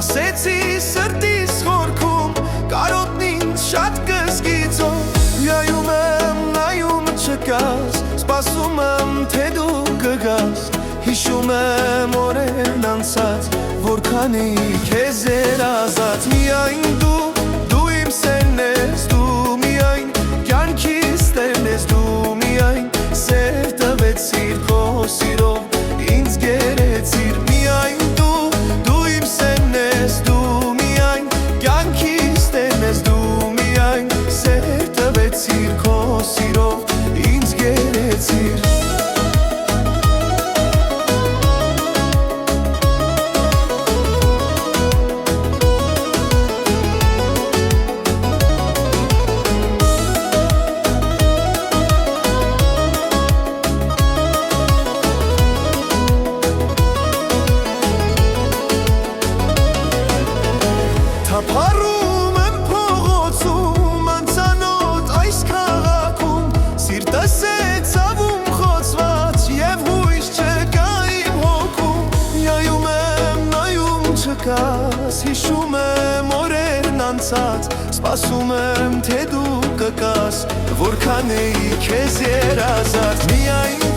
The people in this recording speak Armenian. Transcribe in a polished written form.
Ասեցի սրտիս խորքում կարոտն ինձ շատ կզգիծով Միայում եմ, նայում չկաս Սպասում եմ, թե դու կգաս Հիշում եմ օրերն անցած Որքան էի քեզ երազած Միայն դու իմ սերն ես Դու միայն կյանքիս տերն ես Դու միայն սեր տվեցիր քո սիրով Ինձ գերեցիր Միայն դու իմ սերն ես Դու միայն կյանքիս տերն ես Դու միայն սեր տվեցիր քո սիրով Ինձ գերեցիր Թափառում եմ փողոցում, անծանոթ այս քաղաքում Սիրտս է ցավում խոցված և հույս չկա իմ հոգում Միայում եմ, նայում չկաս, հիշում եմ օրերն անցած Սպասում եմ, թե դու կգաս, որքան էի քեզ երազած Միայն